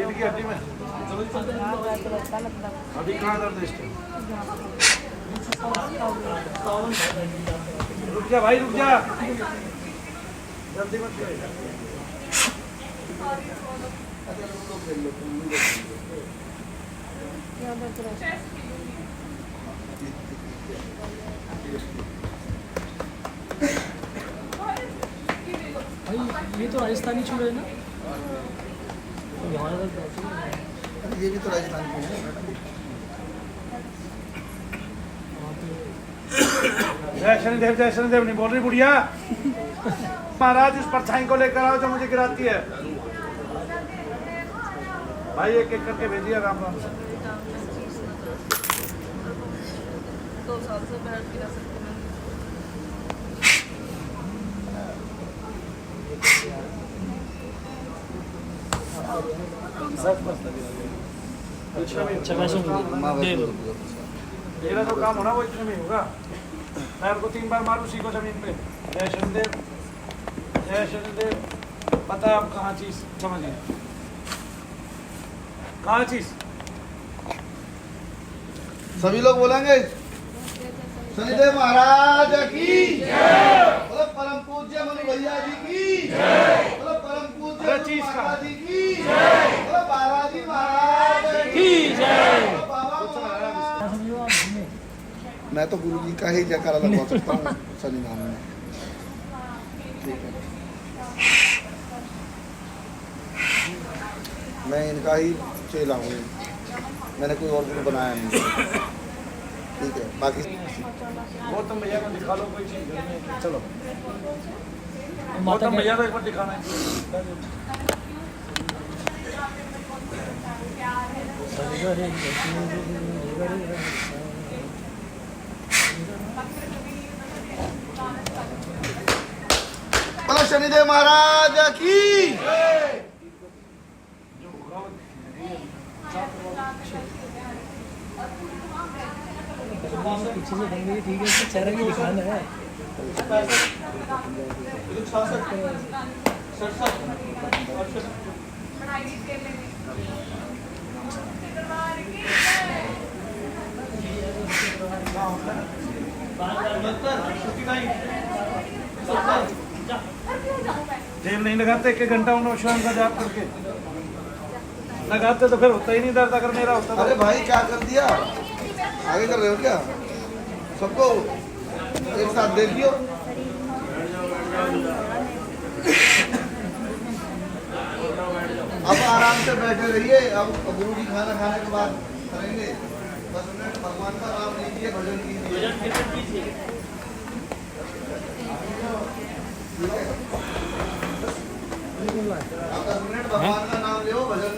रीढ़ की हड्डी में अभी कहाँ दर्द है? रुक जा भाई, रुक जा, जल्दी मत करिए। भाई ये तो राजस्थानी चूल्हे है ना? ये भी तो राजस्थान के हैं। जय शनिदेव नहीं बोल रही बुढ़िया। महाराज उस परछाई को लेकर आओ जो मुझे गिराती है। भाई एक एक करके भेजिए राम राम से। 2 साल से बैठ गिरा सकती मेरा जो काम होना वो इतने में होगा। पैर को 3 बार मारू, सीखो जमीन पे। जय शनिदेव, जय शनिदेव। पता है आप कहाँ चीज समझिए, कहाँ चीज। सभी लोग बोलेंगे शनिदेव महाराज की जय, परम पूज्य मनु भैया जी की जय, परम पूज्य माता जी की जय, बालाजी महाराज की जय। मैं तो गुरु जी का ही जयकारा लगवा सकता हूँ शनि नाम में। ठीक है, मैं इनका ही चेला हूँ, मैंने कोई और गुरु बनाया नहीं। ठीक है, बाकी गौतम भैया को दिखा लो कोई चीज। चलो गौतम भैया को एक बार दिखाना है। बोलो शनिदेव महाराज की पीछे से बन गई, ठीक है, इसका चेहरा भी दिखाना है। जेल नहीं लगाते 1 घंटा उन्होंने शाम का जाप करके लगाते तो फिर होता ही नहीं दर्द। अगर मेरा होता अरे तो भाई क्या कर दिया, आगे कर रहे हो क्या? सबको एक साथ देख लियो। अब आराम से बैठे रहिए। अब गुरु जी खाना खाने के बाद करेंगे। बस भगवान का नाम लीजिए, भजन कीजिए। आप 10 मिनट भगवान का नाम लो, भजन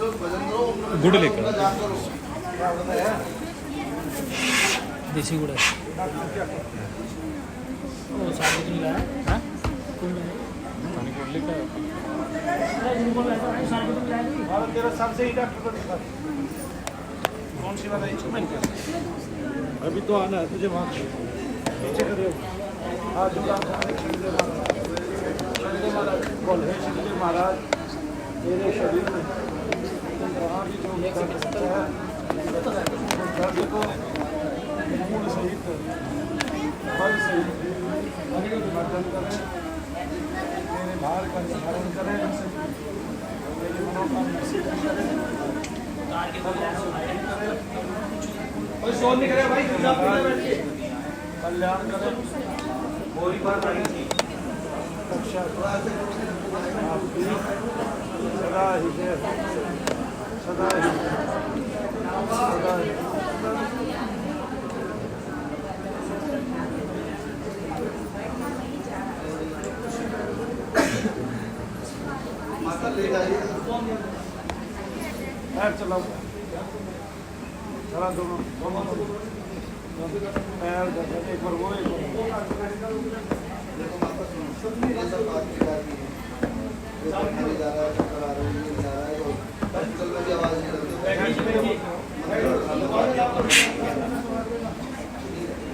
लो, गुड़ लेकर जाप करो। देसी गुड़ है। वो साथ में लाया हां कौन लाया? पानी बोल लेकर और 13 साल से ही डॉक्टर को दिखा। कौन सी वाला इंस्ट्रूमेंट है? अभी तो आना है तुझे वहाँ नीचे कर रहे हो। हाँ जो शनिदेव महाराज तेरे शरीर में वहाँ भी जो दर्द है दर्द को मूल सहित बल सहित मर्दन करें। मेरे भार का निवारण करें, मेरी मनोकामना सिद्ध करें। कोई सोच नहीं करे भाई, कल्याण करें। बोरी बार सदा ही जय, सदा ही सदा ही। माता ले जाइए। पैर चलाओ, चला दोनों पैर एक बार वो एक आवाज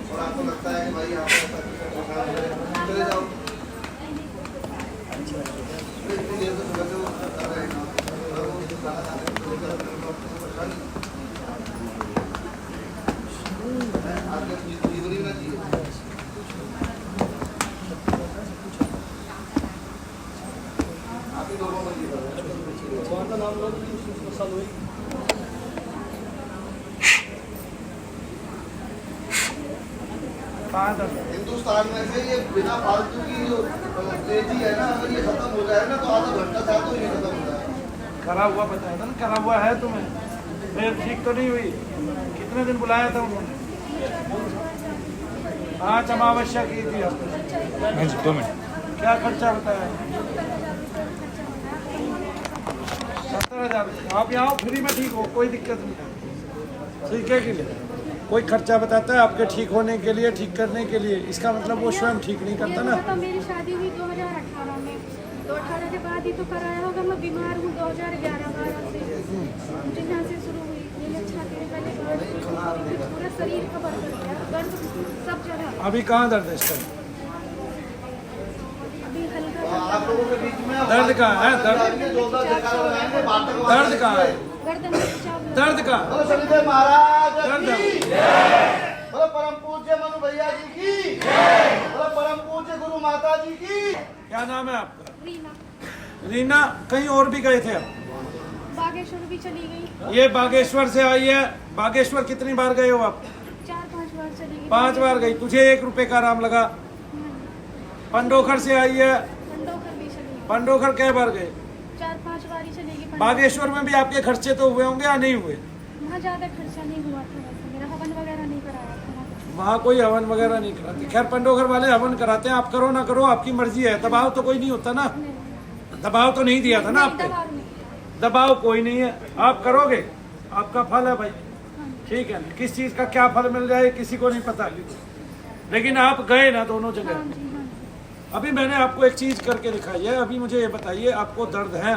और आपको लगता है कि भाई यहाँ पर चले जाओ। इतनी देर तो सुबह से वो कर रहे हैं। नाम लो उसको साल हुई। कहाँ दर्द है? हिंदुस्तान में से ये बिना फालतू की जो तेजी है ना, अगर ये खत्म हो जाए ना तो आधा घंटा था तो ये खत्म हो जाए। करा हुआ बताया था ना, करा हुआ है तुम्हें, फिर ठीक तो नहीं हुई। कितने दिन बुलाया था उन्होंने? आज अमावस्या की थी आपने। 2 मिनट। क्या खर्चा बताया? 70,000। आप यहाँ आओ, फ्री में ठीक हो, कोई दिक्कत नहीं। ठीक है कि नहीं? कोई खर्चा बताता है आपके ठीक होने के लिए, ठीक करने के लिए, इसका मतलब वो स्वयं ठीक नहीं करता ना। तो मेरी शादी हुई 2018 में, तो 18 के बाद ही तो कराया होगा। मैं बीमार हूँ 2011-12 से, मुझे यहाँ से शुरू हुई। ये छाती में पहले पूरा शरीर कवर कर गया, दर्द सब जगह। अभी कहाँ दर्द है इस टाइम? अभी हल्का आप लोगों के बीच में दर्द कहाँ है? दर्द दर्द कहाँ है? गर्दन में खिंचाव लगा। दर्द कहाँ? बोलो शनिदेव महाराज दर्द की जय। बोलो परम पूज्य मनु भैया जी की जय। बोलो परम पूज्य गुरु माता जी की। क्या नाम है आपका? रीना, रीना। कहीं और भी गए थे आप? बागेश्वर भी चली गई, ये बागेश्वर से आई है। बागेश्वर कितनी बार गए हो आप? 4-5 बार चली गई। 5 बार गई। तुझे 1 रुपए का आराम लगा। पंडोखर से आई है। पंडोखर भी चली गई, पंडोखर कै बार गए? 4-5 बार ही चली गई। बागेश्वर में भी आपके खर्चे तो हुए होंगे या नहीं हुए? वहाँ ज्यादा खर्चा नहीं हुआ था, वैसे मेरा हवन वगैरह नहीं कराया था। वहाँ कोई हवन वगैरह नहीं कराते। खैर, पंडोखर वाले हवन कराते हैं, आप करो ना करो आपकी मर्जी है। दबाव तो कोई नहीं होता ना। दबाव तो नहीं दिया था ना आप पे? दबाव नहीं किया। दबाव कोई नहीं है, आप करोगे, आपका फल है भाई। ठीक है, किस चीज का क्या फल मिल जाए किसी को नहीं पता, लेकिन आप गए ना दोनों जगह। हाँ जी, हाँ जी। अभी मैंने आपको एक चीज करके दिखाई है। अभी मुझे ये बताइए, आपको दर्द है?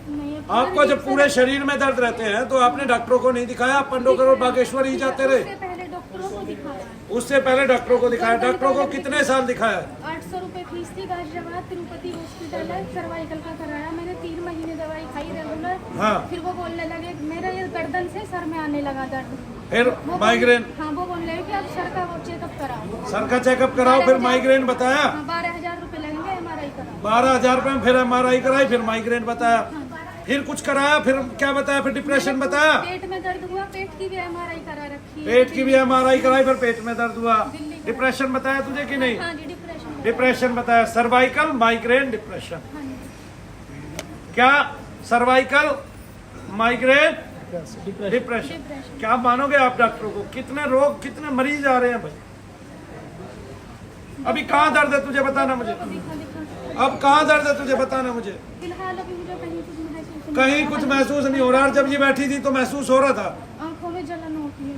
नहीं, अब आपको जब पूरे शरीर में दर्द रहते हैं तो आपने डॉक्टरों को नहीं दिखाया? आप पंडोकर और बागेश्वर ही जाते रहे? उससे पहले डॉक्टरों को दिखाया, उससे पहले डॉक्टरों को दिखाया। डॉक्टरों को कितने साल दिखाया? 800 रुपए फीस थी। गाजियाबाद तिरुपति हॉस्पिटल है, सर्वाइकल का कराया मैंने। 3 महीने दवाई खाई रेगुलर। हाँ। फिर वो बोलने लगे, मेरा ये गर्दन से सर में आने लगा दर्द। फिर वो माइग्रेन? हाँ, वो बोलने लगे कि अब सर का वो चेकअप कराओ। सर का चेकअप कराओ, फिर माइग्रेन बताया? हाँ, 12,000 रुपए लगेंगे, MRI कराओ। 12,000 रुपए में फिर MRI कराई, फिर माइग्रेन बताया, फिर कुछ कराया, फिर क्या बताया? फिर डिप्रेशन बताया? पेट में दर्द हुआ, पेट की भी MRI करा रखी है। पेट की भी MRI कराई, फिर पेट में दर्द हुआ। डिप्रेशन बताया तुझे कि नहीं? हाँ जी, डिप्रेशन। डिप्रेशन बताया। Cervical, migraine, depression. हाँ जी। क्या सर्वाइकल, माइग्रेन, डिप्रेशन? क्या मानोगे आप डॉक्टरों को? कितने रोग, कितने मरीज आ रहे हैं भाई। अभी कहाँ दर्द है तुझे बताना मुझे। दिखा। अब कहाँ दर्द है तुझे बताना मुझे। फिलहाल अभी मुझे कहीं कुछ महसूस नहीं। कहीं कुछ महसूस नहीं हो रहा। और जब ये बैठी थी तो महसूस हो रहा था? आंखों में जलन होती है।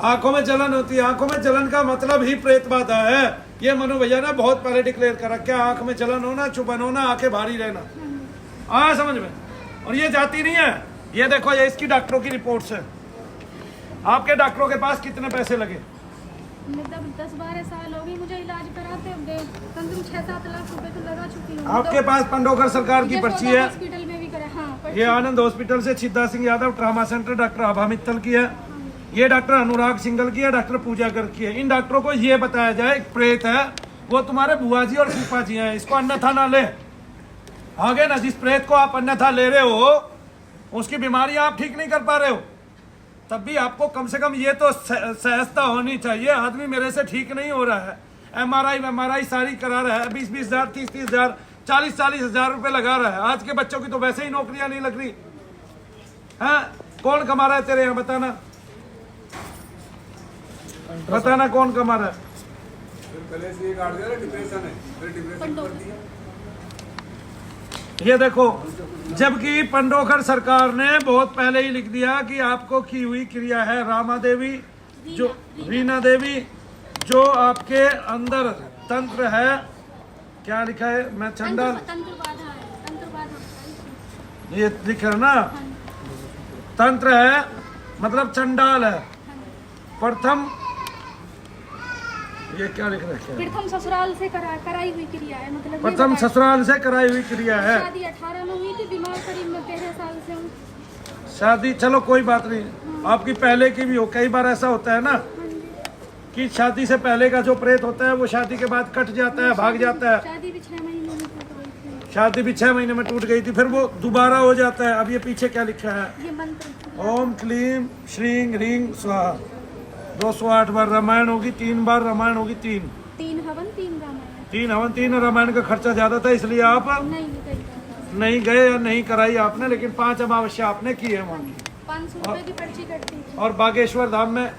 आंखों में जलन होती है। आंखों में जलन का मतलब ही प्रेत बाधा है। ये मनु भैया ने बहुत पहले डिक्लेयर करा। क्या आंख में जलन होना, चुभन होना, आंखें भारी रहना, हाँ समझ में। और ये जाती नहीं है। ये देखो, ये इसकी डॉक्टरों की रिपोर्ट्स है। आपके डॉक्टरों के पास कितने पैसे लगे? मतलब 10-12 साल हो गई मुझे इलाज कराते। कम से कम 6-7 लाख रुपए तो लगा चुकी हूँ। आपके पास पंडोकर सरकार की पर्ची है? हॉस्पिटल में भी करा। हाँ, पर्ची। ये आनंद हॉस्पिटल से Chhidda Singh Yadav trauma centre doctor Abha Mittal की है। ये डॉक्टर अनुराग सिंगल की है, डॉक्टर पूजा गर्ग की है। इन डॉक्टरों को ये बताया जाए, एक प्रेत है, वो तुम्हारे बुआ जी और फूफा जी हैं, इसको अन्यथा ना ले। आगे ना, जिस प्रेत को आप अन्यथा ले रहे हो उसकी बीमारी आप ठीक नहीं कर पा रहे हो, तब भी आपको कम से कम ये तो सहजता होनी चाहिए। आदमी मेरे से ठीक नहीं हो रहा है, MRI सारी करा रहा है, 20-20 हज़ार, 30-30 हज़ार, 40-40 हज़ार रुपए लगा रहा है। आज के बच्चों की तो वैसे ही नौकरियां नहीं लग रही है। कौन कमा रहा है तेरे यहाँ? बताना, बताना कौन कमा रहा है? पहले से ये काट दिया ना, डिप्रेशन है, फिर डिप्रेशन कर दिया। ये देखो, जबकि पंडोखर सरकार ने बहुत पहले ही लिख दिया कि आपको की हुई क्रिया है रामा देवी, जो रीना देवी, जो आपके अंदर तंत्र है। क्या लिखा है? मैं चंडाल, तंत्र बाधा है, तंत्र बाधा। ये लिखा है ना, तंत्र है मतलब चंडाल है। प्रथम, ये क्या लिख रखा है? प्रथम ससुराल से कराई हुई क्रिया है। मतलब प्रथम ससुराल से कराई हुई क्रिया है। शादी 18 में हुई थी, बीमार करीब मैं 13 साल से हूँ। शादी, चलो कोई बात नहीं, आपकी पहले की भी हो। कई बार ऐसा होता है ना कि शादी से पहले का जो प्रेत होता है वो शादी के बाद कट जाता है, भाग जाता है। शादी भी 6 महीने में हो गई थी। शादी भी 6 महीने में टूट गई थी, फिर वो दोबारा हो जाता है। अब ये पीछे क्या लिखा है? ये मंत्र ओम क्लीम श्रीं ह्रीं स्वाहा। 208 बार रामायण होगी, 3 बार रामायण होगी, 3 हवन 3 रामायण। 3 हवन 3 रामायण का खर्चा ज्यादा था, इसलिए आप नहीं गए या नहीं कराई आपने, लेकिन 5 अमावस्या आपने की है वहाँ की। 500 रुपए की पर्ची कटती थी। और बागेश्वर धाम में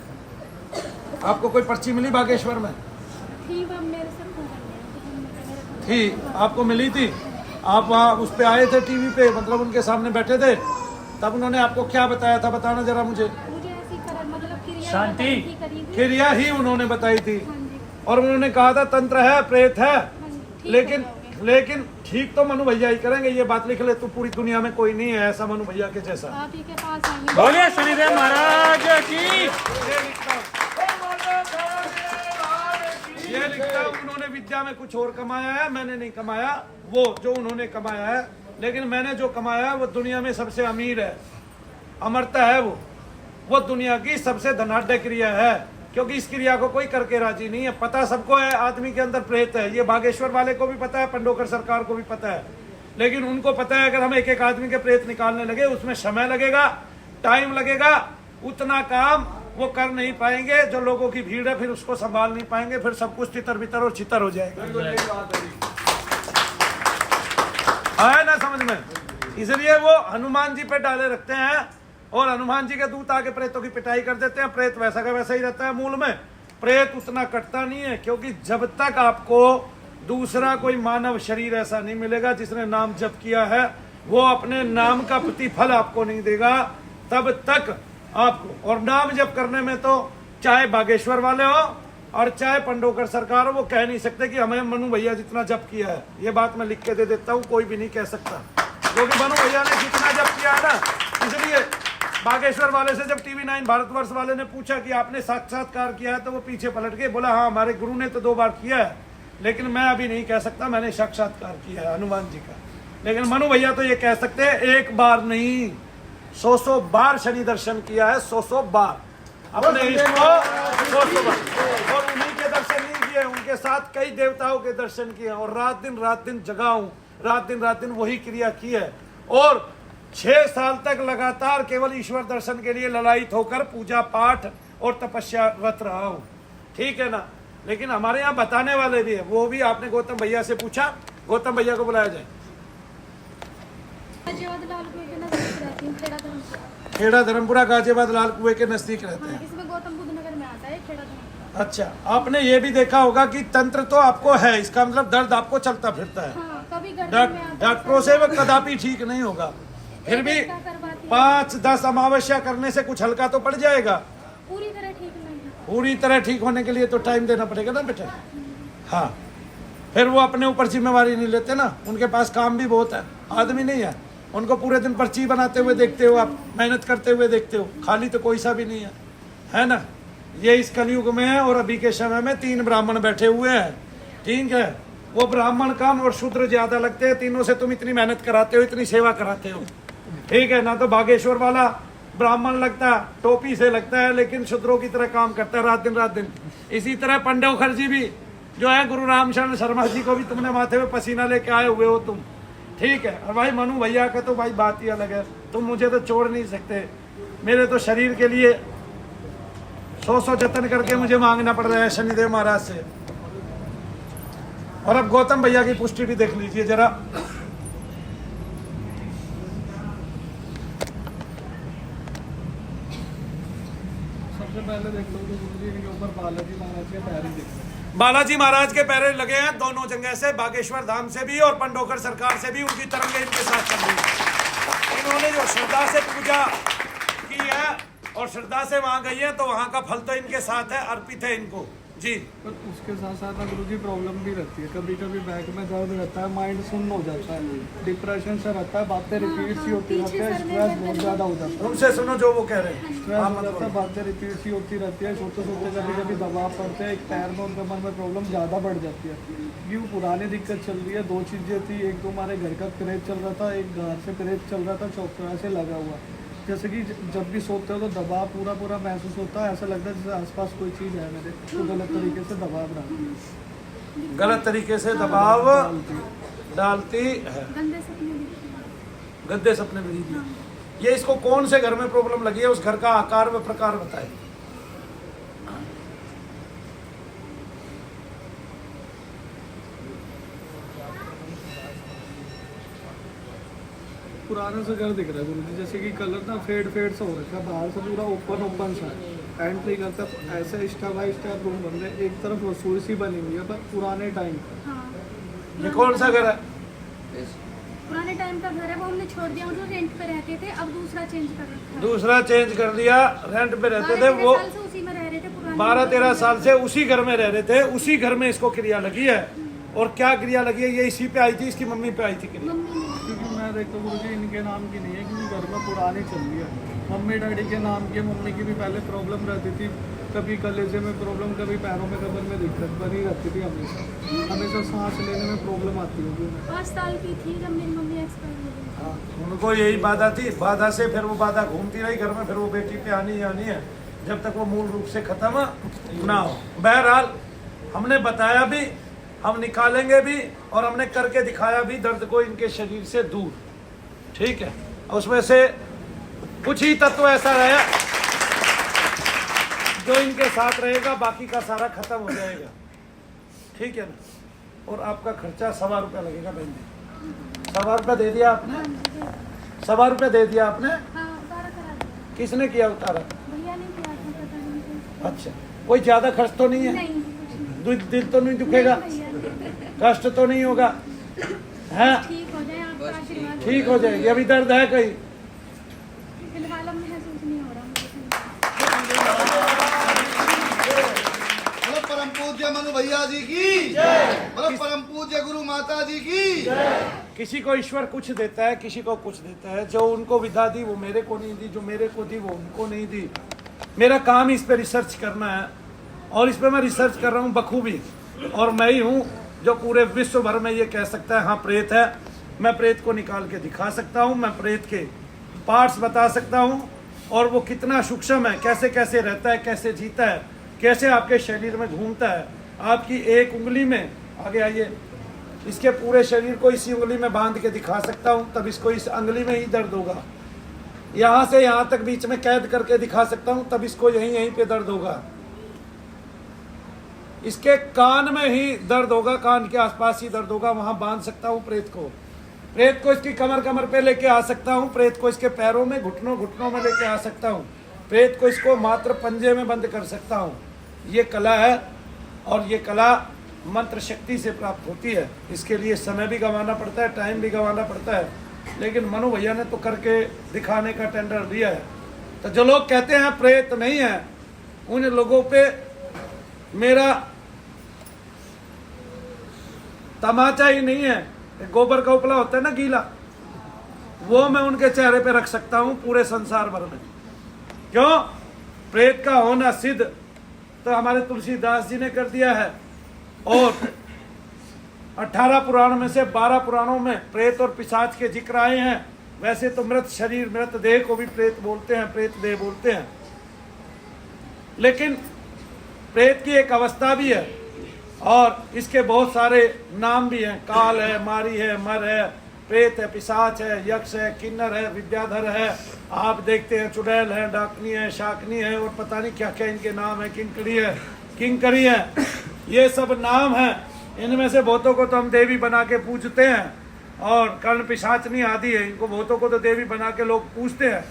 आपको कोई पर्ची मिली? बागेश्वर में थी, वो मेरे से फोन कर थी, आपको मिली थी? आप वहाँ उस पे आए थे टीवी पे, मतलब उनके सामने बैठे थे, तब उन्होंने आपको क्या बताया था? बताना जरा मुझे। मुझे ऐसी मतलब क्रिया शांति। बताई थी, करी थी। क्रिया ही उन्होंने बताई थी, हाँ जी, और उन्होंने कहा था तंत्र है, प्रेत है, हाँ जी, ठीक लेकिन हो जाओगे। लेकिन ठीक तो मनु भैया ही करेंगे। ये बात लिख ले तू, पूरी दुनिया में कोई नहीं है ऐसा मनु भैया के जैसा। आप ही के पास आएंगे। बोलिए शनिदेव महाराज की। ये लिखता हूँ, उन्होंने विद्या में कुछ और कमाया है, मैंने नहीं कमाया वो जो उन्होंने कमाया है, लेकिन मैंने जो कमाया है वो दुनिया में सबसे अमीर है, अमरता है वो दुनिया की सबसे धनाढ्य क्रिया है, क्योंकि इस क्रिया को कोई करके राजी नहीं है। पता सबको है आदमी के अंदर प्रेत है, ये बागेश्वर वाले को भी पता है, पंडोकर सरकार को भी पता है, लेकिन उनको पता है अगर हम एक एक आदमी के प्रेत निकालने लगे उसमें समय लगेगा, टाइम लगेगा, उतना काम वो कर नहीं पाएंगे। जो लोगों की भीड़ है फिर उसको संभाल नहीं पाएंगे, फिर सब कुछ तितर बितर और चितर हो जाएगा। आया ना समझ में? इसलिए वो हनुमान जी पे डाले रखते हैं, और हनुमान जी के दूत आके प्रेतों की पिटाई कर देते हैं। प्रेत वैसा का वैसा ही रहता है, मूल में प्रेत उतना कटता नहीं है, क्योंकि जब तक आपको दूसरा कोई मानव शरीर ऐसा नहीं मिलेगा जिसने नाम जप किया है, वो अपने नाम का प्रतिफल आपको नहीं देगा तब तक आपको। और नाम जप करने में तो चाहे बागेश्वर वाले हो और चाहे पंडोकर सरकार हो, वो कह नहीं सकते कि हमें मनु भैया जितना जप किया है। ये बात मैं लिख के दे देता हूँ, कोई भी नहीं कह सकता, क्योंकि मनु भैया ने जितना जप किया है ना, इसलिए बागेश्वर वाले से जब टीवी 9 भारतवर्ष वाले ने पूछा कि आपने साक्षात्कार किया है, तो वो पीछे पलट के बोला हाँ हमारे गुरु ने तो 2 बार किया है, लेकिन मैं अभी नहीं कह सकता मैंने साक्षात्कार किया है हनुमान जी का। लेकिन मनु भैया तो ये कह सकते हैं, एक बार नहीं 100 बार शनि दर्शन किया है, 100 बार अपने इष्ट को 100 बार। और उन्हीं के दर्शन नहीं किए, उनके साथ कई देवताओं के दर्शन किए, और रात दिन जगा हूं, रात दिन वही क्रिया की है। और 6 साल तक लगातार केवल ईश्वर दर्शन के लिए ललायित होकर पूजा पाठ और तपस्या रत रहा हूं, ठीक है ना। लेकिन हमारे यहाँ बताने वाले भी है, वो भी आपने गौतम भैया से पूछा, गौतम भैया को बुलाया जाए। खेड़ा धर्मपुरा गाजियाबाद लाल कुएं के नजदीक रहते हैं। इसमें गौतम बुद्ध नगर में आता है खेड़ा धर्मपुरा। अच्छा, आपने ये भी देखा होगा कि तंत्र तो आपको है, इसका मतलब दर्द आपको चलता फिरता है। हाँ, कभी गर्दन में आता है। डॉक्टरों से वो कदापि ठीक नहीं होगा, फिर भी 5-10 अमावस्या करने से कुछ हल्का तो पड़ जाएगा। पूरी तरह ठीक नहीं। पूरी तरह ठीक होने के लिए तो टाइम देना पड़ेगा ना बेटा। हाँ, फिर वो अपने ऊपर जिम्मेवारी नहीं लेते ना, उनके पास काम भी बहुत है, आदमी नहीं है, उनको पूरे दिन पर्ची बनाते हुए देखते हो आप, मेहनत करते हुए देखते हो, खाली तो कोई सा भी नहीं है ना। ये इस कलयुग में है, और अभी के समय में 3 ब्राह्मण बैठे हुए हैं, ठीक है। वो ब्राह्मण कम और शूद्र ज्यादा लगते हैं, तीनों से तुम इतनी मेहनत कराते हो, इतनी सेवा कराते हो, ठीक है ना। तो बागेश्वर वाला ब्राह्मण लगता है, टोपी से लगता है, लेकिन शूद्रों की तरह काम करता है रात दिन। इसी तरह पंडोखर जी भी जो है, गुरु रामशरण शर्मा जी को भी तुमने माथे में पसीना लेके आए हुए हो तुम, ठीक है। और भाई मनु भैया का तो भाई बात ही अलग है, तुम मुझे तो छोड़ नहीं सकते। मेरे तो शरीर के लिए 100 जतन करके मुझे मांगना पड़ रहा है शनिदेव महाराज से। और अब गौतम भैया की पुष्टि भी देख लीजिए जरा। सबसे पहले देख लो गुरुजी के ऊपर बालाजी महाराज के पैर ही दिख रहे हैं। बालाजी महाराज के पैरे लगे हैं दोनों जगह से, बागेश्वर धाम से भी और पंडोकर सरकार से भी, उनकी तरंगे इनके साथ चल रही है। इन्होंने जो श्रद्धा से पूजा की है और श्रद्धा से वहां गई है, तो वहां का फल तो इनके साथ है, अर्पित है इनको जी। पर उसके साथ साथ ना गुरुजी प्रॉब्लम भी रहती है, कभी कभी बैक में दर्द रहता है, माइंड सुन्न हो जाता है, डिप्रेशन से रहता है, बातें रिपीट सी होती रहती है, स्ट्रेस बहुत ज्यादा हो जाता है। उनसे सुनो जो वो कह रहे हैं। स्ट्रेस हो जाता है, बातें रिपीट सी होती रहती है, सोते कभी कभी दबाव पड़ते हैं, एक पैर में उनके मन में प्रॉब्लम ज़्यादा बढ़ जाती है। क्यों पुरानी दिक्कत चल रही है, 2 चीज़ें थी, एक तो हमारे घर का प्रेत चल रहा था, एक घर से प्रेत चल रहा था, चौथरा से लगा हुआ। जैसे कि जब भी सोते हो तो दबाव पूरा महसूस होता है, ऐसा लगता है जैसे आसपास कोई चीज़ है मेरे, तो गलत तरीके से दबाव डालती है, गलत तरीके से दबाव डालती है। गंदे सपने दिखते हैं। गद्दे सपने में दीजिए। ये इसको कौन से घर में प्रॉब्लम लगी है, उस घर का आकार व प्रकार बताए। पुराना सा घर दिख रहा है गुरुजी, जैसे कि कलर ना फेड सा हो रखा है, बाहर से पूरा ओपन सा है। एंट्री करता है ऐसे स्टेप बाय स्टेप रूम बन रहे हैं, एक तरफ रसोई सी बनी हुई है पर पुराने टाइम का। हाँ ये कौन सा घर है? पुराने टाइम का घर है, वो हमने छोड़ दिया, मतलब रेंट पे रहते थे, अब दूसरा चेंज कर रखा है। दूसरा चेंज कर दिया, रेंट पे रहते थे वो। 12-13 साल से उसी में रह रहे थे, पुराने 12-13 साल से उसी घर में रह रहे थे, उसी घर में इसको क्रिया लगी है। और क्या क्रिया लगी है? ये इसी पे आई थी, इसकी मम्मी पे आई थी क्रिया। मम्मी ने क्योंकि मैं देखता हूँ गुरुजी इनके नाम की नहीं है, क्योंकि घर में पुरानी चल रही है। मम्मी डैडी के नाम की, मम्मी की भी पहले प्रॉब्लम रहती थी, कभी कलेजे में प्रॉब्लम, कभी पैरों में कमर में दिक्कत बनी रहती थी, हमेशा सांस लेने में प्रॉब्लम आती होगी। 5 साल की थी जब मेरी मम्मी एक्सपायर हो गई। उनको यही बाधा थी, बाधा से फिर वो बाधा घूमती रही घर में, फिर वो बेटी पे आनी है जब तक वो मूल रूप से खत्म ना हो। बहरहाल हमने बताया भी, हम निकालेंगे भी, और हमने करके दिखाया भी दर्द को इनके शरीर से दूर। ठीक है, उसमें से कुछ ही तत्व ऐसा रहा जो इनके साथ रहेगा, बाकी का सारा खत्म हो जाएगा। ठीक है ना। और आपका खर्चा 1.25 रुपया लगेगा बहन जी। 1.25 रुपया दे दिया आपने? 1.25 रुपया दे दिया आपने? हाँ उतारा करा दिया। किसने किया उतारा? भैया ने किया था, पता नहीं। अच्छा, कोई ज्यादा खर्च तो नहीं है? नहीं कुछ नहीं। दिल तो नहीं दुखेगा? भैया ने। कष्ट तो नहीं होगा? है? ठीक हो जाए आपका आशीर्वाद। ठीक हो जाएगी। अभी दर्द है कहीं? फिलहाल अब महसूस नहीं हो रहा मुझे। बोलो परम पूज्य मनु भैया जी की जय। बोलो परम पूज्य गुरु माता जी की जय। किसी को ईश्वर कुछ देता है, किसी को कुछ देता है। जो उनको विधा दी वो मेरे को नहीं दी, जो मेरे को दी वो उनको नहीं दी। मेरा काम इस पे रिसर्च करना है, और इस पे मैं रिसर्च कर रहा हूँ बखूबी। और मैं ही हूँ जो पूरे विश्व भर में ये कह सकता है हाँ प्रेत है। मैं प्रेत को निकाल के दिखा सकता हूँ, मैं प्रेत के पार्ट्स बता सकता हूँ, और वो कितना सूक्ष्म है, कैसे कैसे रहता है, कैसे जीता है, कैसे आपके शरीर में घूमता है। आपकी एक उंगली में, आगे आइए, इसके पूरे शरीर को इसी उंगली में बांध के दिखा सकता हूँ, तब इसको इस उंगली में ही दर्द होगा। यहाँ से यहाँ तक बीच में कैद करके दिखा सकता हूँ, तब इसको यहीं पे दर्द होगा। इसके कान में ही दर्द होगा, कान के आसपास ही दर्द होगा, वहां बांध सकता हूँ प्रेत को। प्रेत को इसकी कमर पे लेके आ सकता हूँ, प्रेत को इसके पैरों में, घुटनों में लेके आ सकता हूँ, प्रेत को इसको मात्र पंजे में बंद कर सकता हूँ। ये कला है, और ये कला मंत्र शक्ति से प्राप्त होती है। इसके लिए समय भी गंवाना पड़ता है, टाइम भी गंवाना पड़ता है, लेकिन मनु भैया ने तो करके दिखाने का टेंडर दिया है। तो जो लोग कहते हैं प्रेत नहीं है, उन लोगों पे मेरा तमाचा ही नहीं है। गोबर का उपला होता है ना गीला, वो मैं उनके चेहरे पे रख सकता हूं पूरे संसार भर में। क्यों? प्रेत का होना सिद्ध तो हमारे तुलसीदास जी ने कर दिया है। और 18 पुराण में से 12 पुराणों में प्रेत और पिशाच के जिक्र आए हैं। वैसे तो मृत शरीर, मृत देह को भी प्रेत बोलते हैं, प्रेत देह बोलते हैं, लेकिन प्रेत की एक अवस्था भी है, और इसके बहुत सारे नाम भी हैं। काल है, मारी है, मर है, प्रेत है, पिशाच है, यक्ष है, किन्नर है, विद्याधर है, आप देखते हैं चुड़ैल है, डाकनी है, शाकनी है, और पता नहीं क्या क्या इनके नाम है, किंकड़ी है, किंकरी है। ये सब नाम है। इनमें से बहुतों को तो हम देवी बना के पूजते हैं, और कर्ण पिशाचनी आदि है, इनको बहुतों को तो देवी बना के लोग पूजते हैं।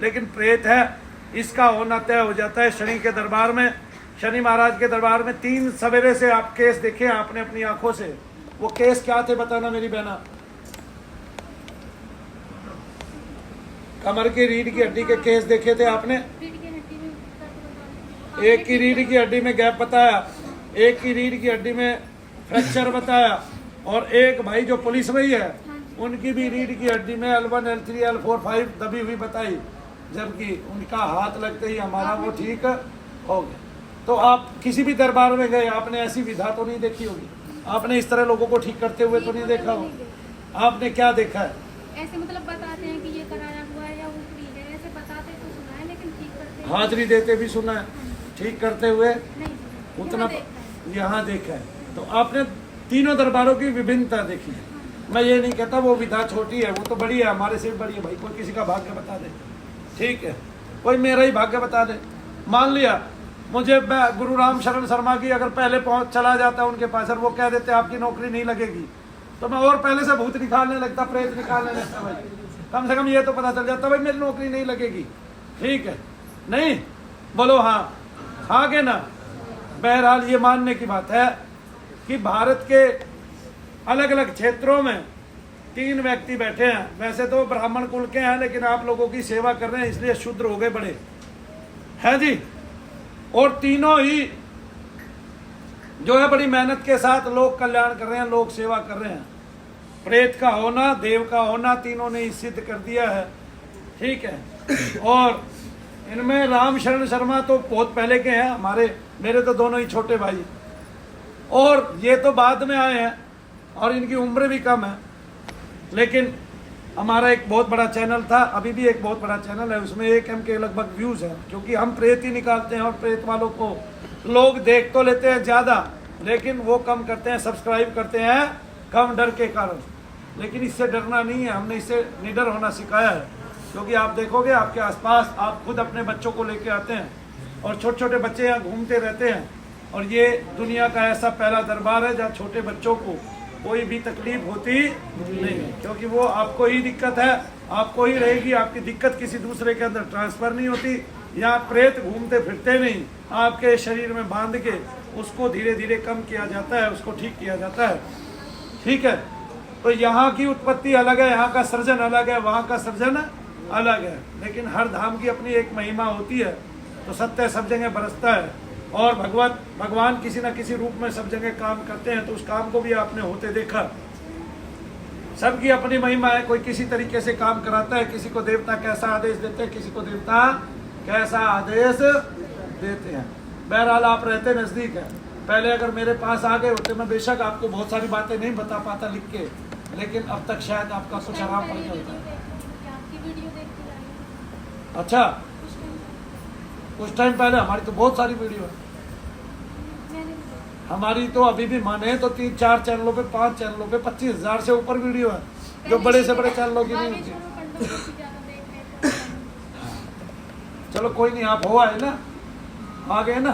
लेकिन प्रेत है, इसका होना तय हो जाता है शनि के दरबार में। शनि महाराज के दरबार में 3 सवेरे से आप केस देखे आपने अपनी आंखों से। वो केस क्या थे बताना मेरी बहना? कमर की रीढ़ की हड्डी के केस देखे थे आपने? एक की रीढ़ की हड्डी में गैप बताया, एक की रीढ़ की हड्डी में फ्रैक्चर बताया, और एक भाई जो पुलिस में ही है उनकी भी रीढ़ की हड्डी में L1, L3, L4, 5 दबी हुई बताई, जबकि उनका हाथ लगते ही हमारा वो ठीक हो गया। तो आप किसी भी दरबार में गए, आपने ऐसी विधा तो नहीं देखी होगी, आपने इस तरह लोगों को ठीक करते हुए तो नहीं देखा होगा। आपने क्या देखा है? ऐसे मतलब बताते हैं कि ये कराया हुआ है या ऊपरी है, ऐसे बताते तो सुना है, लेकिन ठीक करते हाजिरी देते भी सुना है, ठीक करते हुए नहीं उतना यहाँ देखा है। तो आपने तीनों दरबारों की विभिन्नता देखी है। मैं ये नहीं कहता वो विधा छोटी है, वो तो बड़ी है, हमारे से भी बड़ी है भाई। कोई किसी का भाग्य बता दे, ठीक है, कोई मेरा ही भाग्य बता दे। मान लिया मुझे गुरु राम शरण शर्मा की अगर पहले पहुंच चला जाता उनके पास और वो कह देते आपकी नौकरी नहीं लगेगी, तो मैं और पहले से भूत निकालने लगता, प्रेत निकालने लगता भाई। कम से कम ये तो पता चल जाता भाई मेरी नौकरी नहीं लगेगी, ठीक है। नहीं बोलो हाँ, आगे ना। बहरहाल ये मानने की बात है कि भारत के अलग अलग क्षेत्रों में 3 व्यक्ति बैठे हैं। वैसे तो ब्राह्मण कुल के हैं, लेकिन आप लोगों की सेवा कर रहे हैं इसलिए शूद्र हो गए बड़े, है जी। और तीनों ही जो है बड़ी मेहनत के साथ लोक कल्याण कर रहे हैं, लोक सेवा कर रहे हैं। प्रेत का होना, देव का होना, तीनों ने ही सिद्ध कर दिया है, ठीक है। और इनमें राम शरण शर्मा तो बहुत पहले के हैं, मेरे तो दोनों ही छोटे भाई, और ये तो बाद में आए हैं और इनकी उम्र भी कम है। लेकिन हमारा एक बहुत बड़ा चैनल था, अभी भी एक बहुत बड़ा चैनल है, उसमें 1 M के लगभग व्यूज हैं, क्योंकि हम प्रेत ही निकालते हैं और प्रेत वालों को लोग देख तो लेते हैं ज़्यादा, लेकिन वो कम करते हैं, सब्सक्राइब करते हैं कम, डर के कारण। लेकिन इससे डरना नहीं है, हमने इससे निडर होना सिखाया है। क्योंकि आप देखोगे आपके आसपास, आप खुद अपने बच्चों को लेके आते हैं और छोटे छोटे बच्चे यहाँ घूमते रहते हैं, और ये दुनिया का ऐसा पहला दरबार है जहाँ छोटे बच्चों को कोई भी तकलीफ होती नहीं है, क्योंकि वो आपको ही दिक्कत है, आपको ही रहेगी। आपकी दिक्कत किसी दूसरे के अंदर ट्रांसफर नहीं होती। यहाँ प्रेत घूमते फिरते नहीं, आपके शरीर में बांध के उसको धीरे धीरे कम किया जाता है, उसको ठीक किया जाता है, ठीक है। तो यहाँ की उत्पत्ति अलग है, यहाँ का सृजन अलग है, वहाँ का सृजन अलग है, लेकिन हर धाम की अपनी एक महिमा होती है। तो सत्य सब जगह बरसता है, और भगवान किसी न किसी रूप में सब जगह काम करते हैं। तो उस काम को भी आपने होते देखा। सबकी अपनी महिमा है, कोई किसी तरीके से काम कराता है, किसी को देवता कैसा आदेश देते हैं, किसी को देवता कैसा आदेश देते हैं। बहरहाल आप रहते नज़दीक है, पहले अगर मेरे पास आ गए होते मैं बेशक आपको बहुत सारी बातें नहीं बता पाता लिख के, लेकिन अब तक शायद आपका कुछ आराम पड़ गया होता है। अच्छा, कुछ टाइम पहले हमारी तो बहुत सारी वीडियो है, हमारी तो अभी भी माने तो 3-4 चैनलों पे, 5 चैनलों पे 25,000 से ऊपर वीडियो है, जो बड़े से बड़े चैनलों की नहीं होती। चलो कोई नहीं, आप हो आए ना, आ गए ना,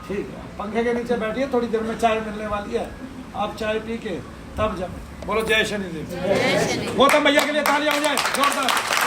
ठीक है। पंखे के नीचे बैठिए, थोड़ी देर में चाय मिलने वाली है, आप चाय पी के तब जाओ। बोलो जय शनिदेव। गौतम भैया के लिए तालियां हो जाए जोरदार।